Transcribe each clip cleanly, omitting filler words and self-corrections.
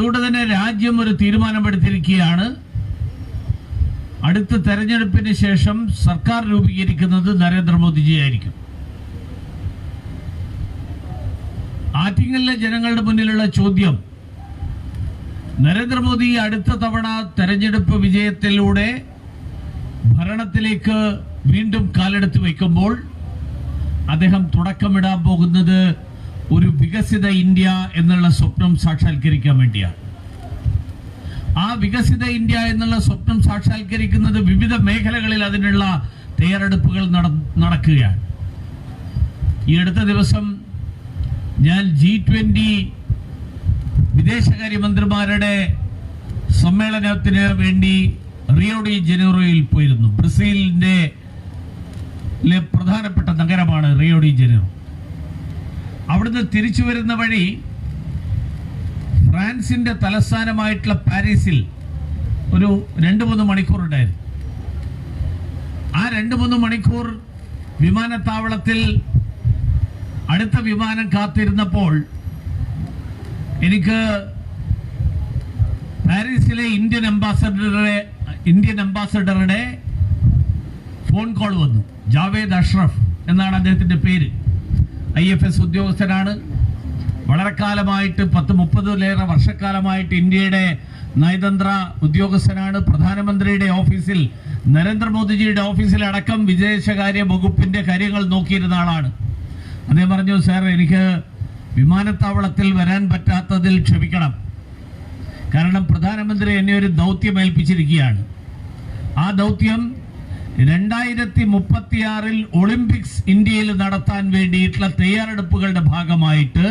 അതുകൊണ്ട് തന്നെ രാജ്യം ഒരു തീരുമാനമെടുത്തിരിക്കുകയാണ്. അടുത്ത തെരഞ്ഞെടുപ്പിന് ശേഷം സർക്കാർ രൂപീകരിക്കുന്നത് നരേന്ദ്രമോദിജി ആയിരിക്കും. ആറ്റിങ്ങലിലെ ജനങ്ങളുടെ മുന്നിലുള്ള ചോദ്യം, നരേന്ദ്രമോദി അടുത്ത തവണ തെരഞ്ഞെടുപ്പ് വിജയത്തിലൂടെ ഭരണത്തിലേക്ക് വീണ്ടും കാലെടുത്ത് വയ്ക്കുമ്പോൾ അദ്ദേഹം തുടക്കമിടാൻ പോകുന്നത് ഒരു വികസിത ഇന്ത്യ എന്നുള്ള സ്വപ്നം സാക്ഷാത്കരിക്കാൻ വേണ്ടിയാണ്. ആ വികസിത ഇന്ത്യ എന്നുള്ള സ്വപ്നം സാക്ഷാത്കരിക്കുന്നത് വിവിധ മേഖലകളിൽ അതിനുള്ള തയ്യാറെടുപ്പുകൾ നടക്കുകയാണ്. ഈ അടുത്ത ദിവസം ഞാൻ G20 വിദേശകാര്യമന്ത്രിമാരുടെ സമ്മേളനത്തിന് വേണ്ടി റിയോ ഡി ജനീറോയിൽ പോയിരുന്നു. ബ്രസീലിന്റെ പ്രധാനപ്പെട്ട നഗരമാണ് റിയോ ഡി ജനീറോ. അവിടുന്ന് തിരിച്ചു വരുന്ന വഴി ഫ്രാൻസിന്റെ തലസ്ഥാനമായിട്ടുള്ള പാരീസിൽ ഒരു 2-3 മണിക്കൂർ ഉണ്ടായിരുന്നു. ആ 2-3 മണിക്കൂർ വിമാനത്താവളത്തിൽ അടുത്ത വിമാനം കാത്തിരുന്നപ്പോൾ എനിക്ക് പാരീസിലെ ഇന്ത്യൻ അംബാസഡറുടെ ഫോൺ കോൾ വന്നു. ജാവേദ് അഷ്റഫ് എന്നാണ് അദ്ദേഹത്തിന്റെ പേര്. IFS ഉദ്യോഗസ്ഥനാണ്. വളരെ കാലമായിട്ട് 10-30 വർഷക്കാലമായിട്ട് ഇന്ത്യയുടെ നയതന്ത്ര ഉദ്യോഗസ്ഥനാണ്. പ്രധാനമന്ത്രിയുടെ ഓഫീസിൽ, നരേന്ദ്രമോദിജിയുടെ ഓഫീസിൽ അടക്കം വിദേശകാര്യ വകുപ്പിന്റെ കാര്യങ്ങൾ നോക്കിയിരുന്ന ആളാണ്. അദ്ദേഹം പറഞ്ഞു, സാർ, എനിക്ക് വിമാനത്താവളത്തിൽ വരാൻ പറ്റാത്തതിൽ ക്ഷമിക്കണം. കാരണം പ്രധാനമന്ത്രി എന്നെ ഒരു ദൗത്യം ഏൽപ്പിച്ചിരിക്കുകയാണ്. ആ ദൗത്യം 2036 ഒളിമ്പിക്സ് ഇന്ത്യയിൽ നടത്താൻ വേണ്ടിയിട്ടുള്ള തയ്യാറെടുപ്പുകളുടെ ഭാഗമായിട്ട്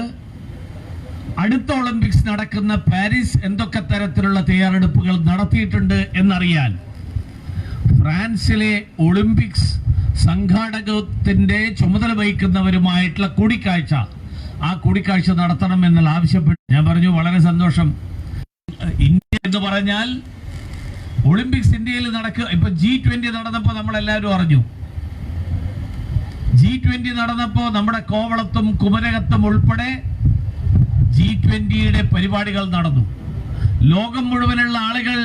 അടുത്ത ഒളിമ്പിക്സ് നടക്കുന്ന പാരീസ് എന്തൊക്കെ തരത്തിലുള്ള തയ്യാറെടുപ്പുകൾ നടത്തിയിട്ടുണ്ട് എന്നറിയാൻ ഫ്രാൻസിലെ ഒളിമ്പിക്സ് സംഘാടകത്തിന്റെ ചുമതല വഹിക്കുന്നവരുമായിട്ടുള്ള കൂടിക്കാഴ്ച, ആ കൂടിക്കാഴ്ച നടത്തണം എന്നുള്ള ആവശ്യപ്പെട്ടു. ഞാൻ പറഞ്ഞു, വളരെ സന്തോഷം. ഇന്ത്യ എന്ന് പറഞ്ഞാൽ ഒളിമ്പിക്സ് ഇന്ത്യയിൽ നടക്കുക. ഇപ്പൊ G20 നടന്നപ്പോ നമ്മളെല്ലാവരും അറിഞ്ഞു. G20 നടന്നപ്പോ നമ്മുടെ കോവളത്തും കുമരകത്തും ഉൾപ്പെടെ G20യുടെ പരിപാടികൾ നടന്നു. ലോകം മുഴുവനുള്ള ആളുകൾ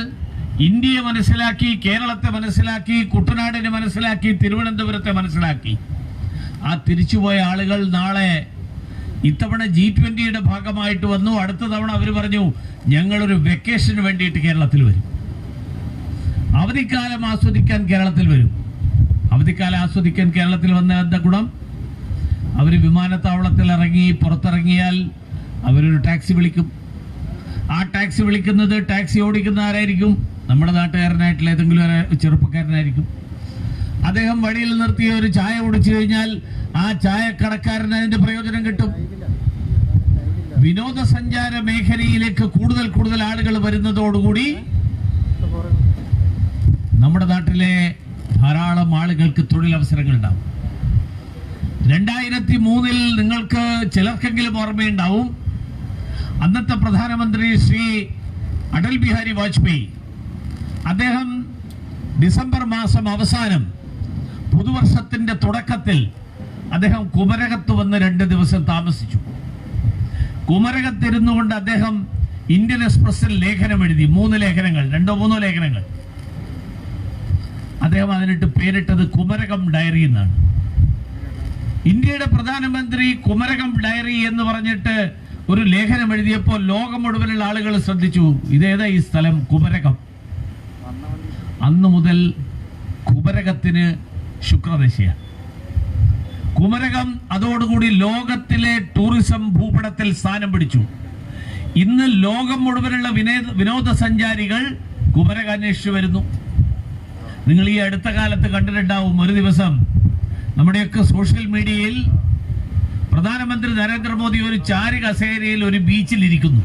ഇന്ത്യയെ മനസ്സിലാക്കി, കേരളത്തെ മനസ്സിലാക്കി, കുട്ടനാടിനെ മനസ്സിലാക്കി, തിരുവനന്തപുരത്തെ മനസ്സിലാക്കി. ആ തിരിച്ചുപോയ ആളുകൾ നാളെ ഇത്തവണ G20യുടെ ഭാഗമായിട്ട് വന്നു. അടുത്ത തവണ അവർ പറഞ്ഞു, ഞങ്ങളൊരു വെക്കേഷന് വേണ്ടിയിട്ട് കേരളത്തിൽ വരും, അവധിക്കാലം ആസ്വദിക്കാൻ കേരളത്തിൽ വരും. അവധിക്കാലം ആസ്വദിക്കാൻ കേരളത്തിൽ വന്ന എന്താ ഗുണം? അവർ വിമാനത്താവളത്തിൽ ഇറങ്ങി പുറത്തിറങ്ങിയാൽ അവരൊരു ടാക്സി വിളിക്കും. ആ ടാക്സി വിളിക്കുന്നത്, ടാക്സി ഓടിക്കുന്ന ആരായിരിക്കും? നമ്മുടെ നാട്ടുകാരനായിട്ടുള്ള ഏതെങ്കിലും ഒരു ചെറുപ്പക്കാരനായിരിക്കും. അദ്ദേഹം വഴിയിൽ നിർത്തി ഒരു ചായ കുടിച്ചു കഴിഞ്ഞാൽ ആ ചായക്കടക്കാരന് അതിന്റെ പ്രയോജനം കിട്ടും. വിനോദസഞ്ചാര മേഖലയിലേക്ക് കൂടുതൽ ആളുകൾ വരുന്നതോടുകൂടി നമ്മുടെ നാട്ടിലെ ധാരാളം ആളുകൾക്ക് തൊഴിലവസരങ്ങൾ ഉണ്ടാവും. 2003 നിങ്ങൾക്ക് ചിലർക്കെങ്കിലും ഓർമ്മയുണ്ടാവും, അന്നത്തെ പ്രധാനമന്ത്രി ശ്രീ അടൽ ബിഹാരി വാജ്പേയി, അദ്ദേഹം ഡിസംബർ മാസം അവസാനം പുതുവർഷത്തിന്റെ തുടക്കത്തിൽ അദ്ദേഹം കുമരകത്ത് വന്ന് 2 ദിവസം താമസിച്ചു. കുമരകത്തിരുന്നു കൊണ്ട് അദ്ദേഹം ഇന്ത്യൻ എക്സ്പ്രസിൽ ലേഖനം എഴുതി. 2 ലേഖനങ്ങൾ. അദ്ദേഹം അതിനിട്ട് പേരിട്ടത് കുമരകം ഡയറി എന്നാണ്. ഇന്ത്യയുടെ പ്രധാനമന്ത്രി കുമരകം ഡയറി എന്ന് പറഞ്ഞിട്ട് ഒരു ലേഖനം എഴുതിയപ്പോൾ ലോകം മുഴുവനുള്ള ആളുകൾ ശ്രദ്ധിച്ചു, ഇതേതാ ഈ സ്ഥലം? കുമരകം. അന്നു മുതൽ കുമരകത്തിന് ശുക്രദശയാണ്. കുമരകം അതോടുകൂടി ലോകത്തിലെ ടൂറിസം ഭൂപടത്തിൽ സ്ഥാനം പിടിച്ചു. ഇന്ന് ലോകം മുഴുവനുള്ള വിനോദസഞ്ചാരികൾ കുമരകം അന്വേഷിച്ചു വരുന്നു. നിങ്ങൾ ഈ അടുത്ത കാലത്ത് കണ്ടിട്ടുണ്ടാവും, ഒരു ദിവസം നമ്മുടെയൊക്കെ സോഷ്യൽ മീഡിയയിൽ പ്രധാനമന്ത്രി നരേന്ദ്രമോദി ഒരു ചാരി കസേരയിൽ ഒരു ബീച്ചിൽ ഇരിക്കുന്നു,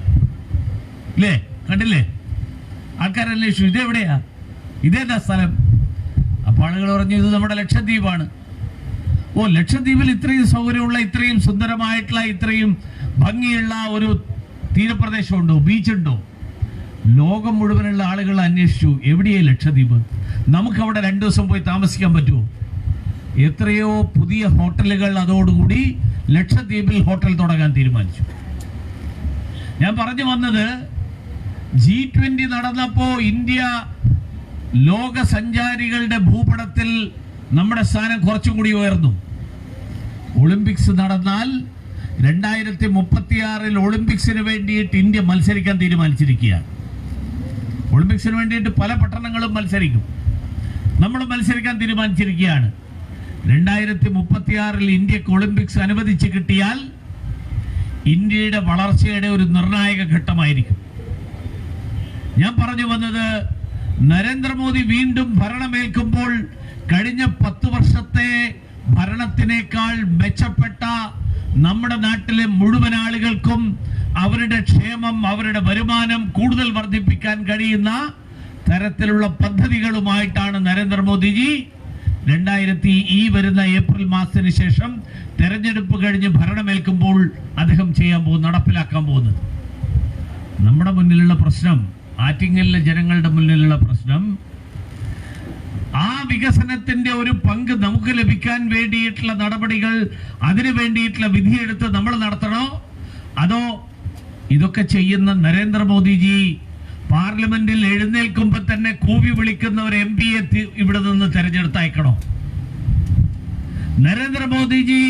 ഇല്ലേ? കണ്ടില്ലേ? ആൾക്കാരന്വേഷിച്ചു, ഇതെവിടെയാ, ഇതേതാ സ്ഥലം? അപ്പോൾ ആളുകൾ പറഞ്ഞു, ഇത് നമ്മുടെ ലക്ഷദ്വീപാണ്. ഓ, ലക്ഷദ്വീപിൽ ഇത്രയും സൗകര്യമുള്ള, ഇത്രയും സുന്ദരമായിട്ടുള്ള, ഇത്രയും ഭംഗിയുള്ള ഒരു തീരപ്രദേശമുണ്ടോ, ബീച്ചുണ്ടോ? ലോകം മുഴുവനുള്ള ആളുകൾ അന്വേഷിച്ചു, എവിടെയാ ലക്ഷദ്വീപ്? നമുക്കവിടെ 2 ദിവസം പോയി താമസിക്കാൻ പറ്റുമോ? എത്രയോ പുതിയ ഹോട്ടലുകൾ അതോടുകൂടി ലക്ഷദ്വീപിൽ ഹോട്ടൽ തുടങ്ങാൻ തീരുമാനിച്ചു. ഞാൻ പറഞ്ഞു വന്നത്, G20 നടന്നപ്പോ ഇന്ത്യ ലോക സഞ്ചാരികളുടെ ഭൂപടത്തിൽ നമ്മുടെ സ്ഥാനം കുറച്ചും കൂടി ഉയർന്നു. ഒളിമ്പിക്സ് നടന്നാൽ 2036 ഒളിമ്പിക്സിന് വേണ്ടിയിട്ട് ഇന്ത്യ മത്സരിക്കാൻ തീരുമാനിച്ചിരിക്കുകയാണ്. ഒളിമ്പിക്സിന് വേണ്ടിയിട്ട് പല പട്ടണങ്ങളും മത്സരിക്കും. നമ്മൾ മത്സരിക്കാൻ തീരുമാനിച്ചിരിക്കുകയാണ്. 2036 ഇന്ത്യക്ക് ഒളിമ്പിക്സ് അനുവദിച്ച് കിട്ടിയാൽ ഇന്ത്യയുടെ വളർച്ചയുടെ ഒരു നിർണായക ഘട്ടമായിരിക്കും. ഞാൻ പറഞ്ഞു വന്നത്, നരേന്ദ്രമോദി വീണ്ടും ഭരണമേൽക്കുമ്പോൾ കഴിഞ്ഞ 10 വർഷത്തെ ഭരണത്തിനേക്കാൾ മെച്ചപ്പെട്ട നമ്മുടെ നാട്ടിലെ മുഴുവൻ ആളുകൾക്കും അവരുടെ ക്ഷേമം, അവരുടെ വരുമാനം കൂടുതൽ വർദ്ധിപ്പിക്കാൻ കഴിയുന്ന തരത്തിലുള്ള പദ്ധതികളുമായിട്ടാണ് നരേന്ദ്രമോദിജി ഈ വരുന്ന ഏപ്രിൽ മാസത്തിന് ശേഷം തെരഞ്ഞെടുപ്പ് കഴിഞ്ഞ് ഭരണമേൽക്കുമ്പോൾ അദ്ദേഹം നടപ്പിലാക്കാൻ പോകുന്നത്. നമ്മുടെ മുന്നിലുള്ള പ്രശ്നം, ആറ്റിങ്ങലിലെ ജനങ്ങളുടെ മുന്നിലുള്ള പ്രശ്നം, ആ വികസനത്തിന്റെ ഒരു പങ്ക് നമുക്ക് ലഭിക്കാൻ വേണ്ടിയിട്ടുള്ള നടപടികൾ, അതിനു വേണ്ടിയിട്ടുള്ള വിധിയെടുത്ത് നമ്മൾ നടത്തണോ, അതോ ഇതൊക്കെ ചെയ്യുന്ന നരേന്ദ്രമോദിജി പാർലമെന്റിൽ എഴുന്നേൽക്കുമ്പോൾ തന്നെ കൂവി വിളിക്കുന്ന ഒരു MP ഇവിടെ നിന്ന് തെരഞ്ഞെടുത്തയക്കണോ? നരേന്ദ്രമോദിജി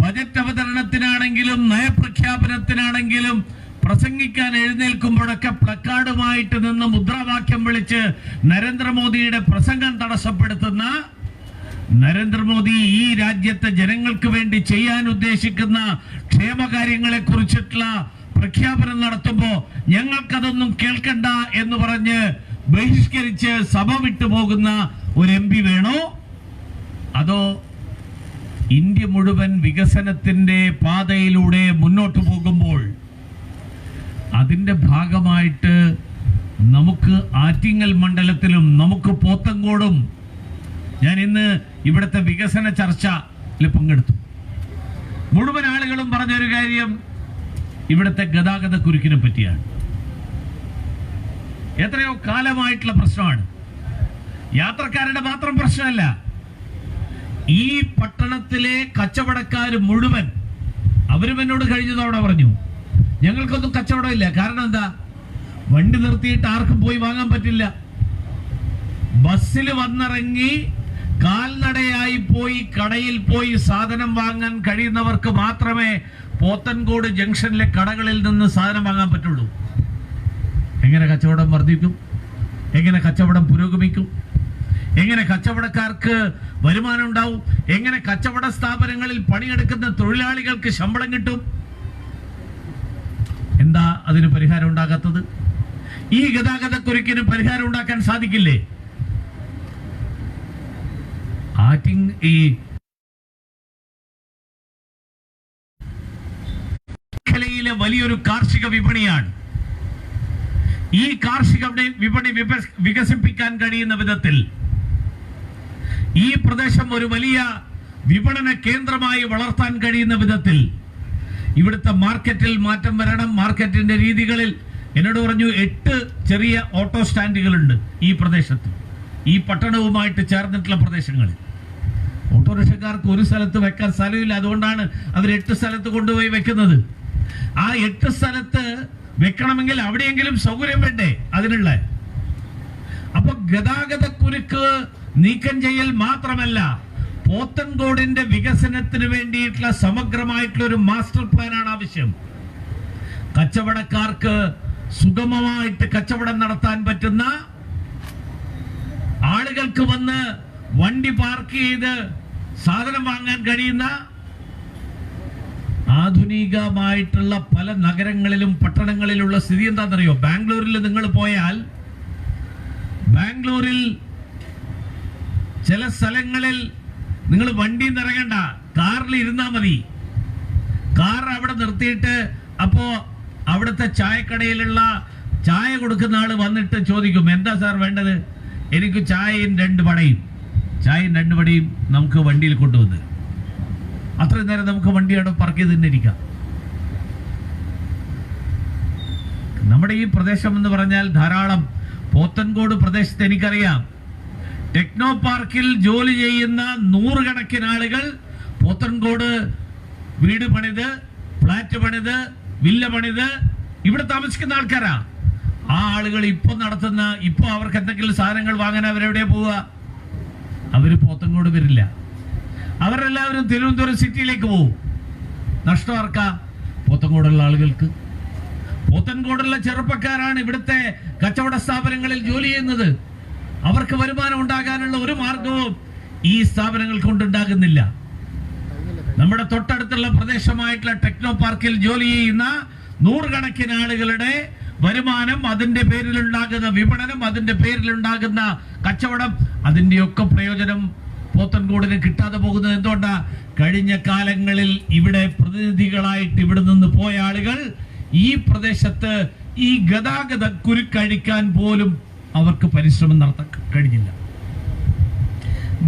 ബജറ്റ് അവതരണത്തിനാണെങ്കിലും നയപ്രഖ്യാപനത്തിനാണെങ്കിലും പ്രസംഗിക്കാൻ എഴുന്നേൽക്കുമ്പോഴൊക്കെ പ്ലക്കാർഡുമായിട്ട് നിന്ന് മുദ്രാവാക്യം വിളിച്ച് നരേന്ദ്രമോദിയുടെ പ്രസംഗം തടസ്സപ്പെടുത്തുന്ന നരേന്ദ്രമോദി ഈ രാജ്യത്തെ ജനങ്ങൾക്ക് വേണ്ടി ചെയ്യാൻ ഉദ്ദേശിക്കുന്ന ക്ഷേമകാര്യങ്ങളെ കുറിച്ചിട്ടുള്ള പ്രഖ്യാപനം നടത്തുമ്പോ ഞങ്ങൾക്കതൊന്നും കേൾക്കണ്ട എന്ന് പറഞ്ഞ് ബഹിഷ്കരിച്ച് സഭ വിട്ടുപോകുന്ന ഒരു MP വേണോ? അതോ ഇന്ത്യ മുഴുവൻ വികസനത്തിന്റെ പാതയിലൂടെ മുന്നോട്ട് പോകുമ്പോൾ അതിന്റെ ഭാഗമായിട്ട് നമുക്ക് ആറ്റിങ്ങൽ മണ്ഡലത്തിലും നമുക്ക് പോത്തങ്കോടും, ഞാൻ ഇന്ന് ഇവിടുത്തെ വികസന ചർച്ചയിൽ പങ്കെടുത്തു, മുഴുവൻ ആളുകളും പറഞ്ഞൊരു കാര്യം ഇവിടുത്തെ ഗതാഗത കുരുക്കിനെ പറ്റിയാണ്. എത്രയോ കാലമായിട്ടുള്ള പ്രശ്നമാണ്. യാത്രക്കാരുടെ മാത്രം പ്രശ്നമല്ല, ഈ പട്ടണത്തിലെ കച്ചവടക്കാർ മുഴുവൻ, അവരും എന്നോട് കഴിഞ്ഞ തവണ പറഞ്ഞു, ഞങ്ങൾക്കൊന്നും കച്ചവടമില്ല. കാരണം എന്താ? വണ്ടി നിർത്തിയിട്ട് ആർക്കും പോയി വാങ്ങാൻ പറ്റില്ല. ബസ്സിൽ വന്നിറങ്ങി കാൽനടയായി പോയി കടയിൽ പോയി സാധനം വാങ്ങാൻ കഴിയുന്നവർക്ക് മാത്രമേ പോത്തൻകോട് ജംഗ്ഷനിലെ കടകളിൽ നിന്ന് സാധനം വാങ്ങാൻ പറ്റുള്ളൂ. എങ്ങനെ കച്ചവടം വർദ്ധിക്കും? എങ്ങനെ കച്ചവടം പുരോഗമിക്കും? എങ്ങനെ കച്ചവടക്കാർക്ക് വരുമാനം ഉണ്ടാവും? എങ്ങനെ കച്ചവട സ്ഥാപനങ്ങളിൽ പണിയെടുക്കുന്ന തൊഴിലാളികൾക്ക് ശമ്പളം കിട്ടും? എന്താ അതിന് പരിഹാരം ഉണ്ടാകാത്തത്? ഈ ഗതാഗത കുരുക്കിന് പരിഹാരം ഉണ്ടാക്കാൻ സാധിക്കില്ലേ? ഈ മേഖലയിലെ വലിയൊരു കാർഷിക വിപണിയാണ്. ഈ കാർഷിക വിപണി വികസിപ്പിക്കാൻ കഴിയുന്ന വിധത്തിൽ ഈ പ്രദേശം ഒരു വലിയ വിപണന കേന്ദ്രമായി വളർത്താൻ കഴിയുന്ന വിധത്തിൽ ഇവിടുത്തെ മാർക്കറ്റിൽ മാറ്റം വരണം. മാർക്കറ്റിന്റെ രീതികളിൽ എന്നോട് പറഞ്ഞു 8 ചെറിയ ഓട്ടോ സ്റ്റാൻഡുകളുണ്ട് ഈ പ്രദേശത്ത്, ഈ പട്ടണവുമായിട്ട് ചേർന്നിട്ടുള്ള പ്രദേശങ്ങളിൽ. ഓട്ടോറിക്ഷക്കാർക്ക് ഒരു സ്ഥലത്ത് വെക്കാൻ സ്ഥലമില്ല, അതുകൊണ്ടാണ് അവർ 8 സ്ഥലത്ത് കൊണ്ടുപോയി വെക്കുന്നത്. ആ 8 സ്ഥലത്ത് വെക്കണമെങ്കിൽ അവിടെയെങ്കിലും സൗകര്യം വേണ്ടേ അതിനുള്ള? അപ്പൊ ഗതാഗത കുരുക്ക് നീക്കം ചെയ്യൽ മാത്രമല്ല, പോത്തൻകോടിന്റെ വികസനത്തിന് വേണ്ടിയിട്ടുള്ള സമഗ്രമായിട്ടുള്ള ഒരു മാസ്റ്റർ പ്ലാനാണ് ആവശ്യം. കച്ചവടക്കാർക്ക് സുഗമമായിട്ട് കച്ചവടം നടത്താൻ പറ്റുന്ന, ആളുകൾക്ക് വന്ന് വണ്ടി പാർക്ക് ചെയ്ത് സാധനം വാങ്ങാൻ കഴിയുന്ന ആധുനികമായിട്ടുള്ള പല നഗരങ്ങളിലും പട്ടണങ്ങളിലുള്ള സ്ഥിതി എന്താണെന്നറിയോ? ബാംഗ്ലൂരിൽ നിങ്ങൾ പോയാൽ, ബാംഗ്ലൂരിൽ ചില സ്ഥലങ്ങളിൽ നിങ്ങൾ വണ്ടി ഇറങ്ങണ്ട, കാറിൽ ഇരുന്നാ മതി. കാർ അവിടെ നിർത്തിയിട്ട് അപ്പോ അവിടുത്തെ ചായക്കടയിലുള്ള ചായ കൊടുക്കുന്ന ആള് വന്നിട്ട് ചോദിക്കും, എന്താ സാർ വേണ്ടത്? എനിക്ക് ചായയും 2 വടയും. ചായയും 2 വടയും നമുക്ക് വണ്ടിയിൽ കൊണ്ടുവന്ന് അത്രയും നേരം നമുക്ക് വണ്ടി അവിടെ പാർക്ക് ചെയ്ത് തന്നെ ഇരിക്കാം. നമ്മുടെ ഈ പ്രദേശം എന്ന് പറഞ്ഞാൽ ധാരാളം, പോത്തൻകോട് പ്രദേശത്ത് എനിക്കറിയാം, ടെക്നോ പാർക്കിൽ ജോലി ചെയ്യുന്ന 100 കണക്കിന് ആളുകൾ പോത്തൻകോട് വീട് പണിത്, ഫ്ലാറ്റ് പണിത്, വില്ല പണിത് ഇവിടെ താമസിക്കുന്ന ആൾക്കാരാ. ആ ആളുകൾ ഇപ്പൊ അവർക്ക് എന്തെങ്കിലും സാധനങ്ങൾ വാങ്ങാൻ അവരെവിടെ പോവുക? അവര് പോത്തൻകോട് വരില്ല. അവരെല്ലാവരും തിരുവനന്തപുരം സിറ്റിയിലേക്ക് പോകും. നഷ്ടം ആർക്കാ? പോത്തൻകോടുള്ള ആളുകൾക്ക്. പോത്തൻകോടുള്ള ചെറുപ്പക്കാരാണ് ഇവിടുത്തെ കച്ചവട സ്ഥാപനങ്ങളിൽ ജോലി ചെയ്യുന്നത്. അവർക്ക് വരുമാനം ഉണ്ടാകാനുള്ള ഒരു മാർഗവും ഈ സ്ഥാപനങ്ങൾ കൊണ്ടുണ്ടാകുന്നില്ല. നമ്മുടെ തൊട്ടടുത്തുള്ള പ്രദേശമായിട്ടുള്ള ടെക്നോ പാർക്കിൽ ജോലി ചെയ്യുന്ന നൂറുകണക്കിന് ആളുകളുടെ വരുമാനം, അതിന്റെ പേരിലുണ്ടാകുന്ന വിപണനം, അതിന്റെ പേരിലുണ്ടാകുന്ന കച്ചവടം, അതിന്റെയൊക്കെ പ്രയോജനം പോത്തൻകോടിന് കിട്ടാതെ പോകുന്നത് എന്തുകൊണ്ടാ? കഴിഞ്ഞ കാലങ്ങളിൽ ഇവിടെ പ്രതിനിധികളായിട്ട് ഇവിടെ നിന്ന് പോയ ആളുകൾ ഈ പ്രദേശത്ത് ഈ ഗതാഗത കുരുക്കഴിക്കാൻ പോലും അവർക്ക് പരിശ്രമം നടത്താൻ കഴിഞ്ഞില്ല.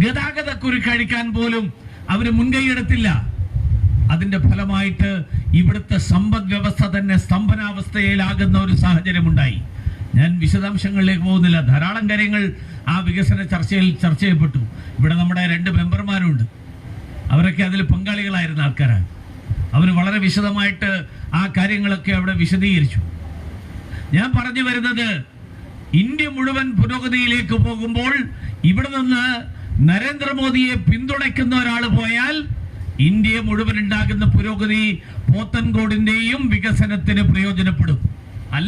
ഗതാഗത കുരുക്കഴിക്കാൻ പോലും അവര് മുൻകൈയെടുത്തില്ല. അതിന്റെ ഫലമായിട്ട് ഇവിടുത്തെ സമ്പദ് വ്യവസ്ഥ തന്നെ സ്തംഭനാവസ്ഥയിലാകുന്ന ഒരു സാഹചര്യം ഉണ്ടായി. ഞാൻ വിശദാംശങ്ങളിലേക്ക് പോകുന്നില്ല. ധാരാളം കാര്യങ്ങൾ ആ വികസന ചർച്ചയിൽ ചർച്ച ചെയ്യപ്പെട്ടു. ഇവിടെ നമ്മുടെ 2 മെമ്പർമാരുണ്ട്. അവരൊക്കെ അതിൽ പങ്കാളികളായിരുന്ന ആൾക്കാരാണ്. അവർ വളരെ വിശദമായിട്ട് ആ കാര്യങ്ങളൊക്കെ അവിടെ വിശദീകരിച്ചു. ഞാൻ പറഞ്ഞു വരുന്നത്, ഇന്ത്യ മുഴുവൻ പുരോഗതിയിലേക്ക് പോകുമ്പോൾ ഇവിടെ നിന്ന് നരേന്ദ്രമോദിയെ പിന്തുണയ്ക്കുന്ന ഒരാൾ പോയാൽ ഇന്ത്യ മുഴുവൻ ഉണ്ടാകുന്ന പുരോഗതി പോത്തൻകോടിന്റെയും വികസനത്തിന് പ്രയോജനപ്പെടും.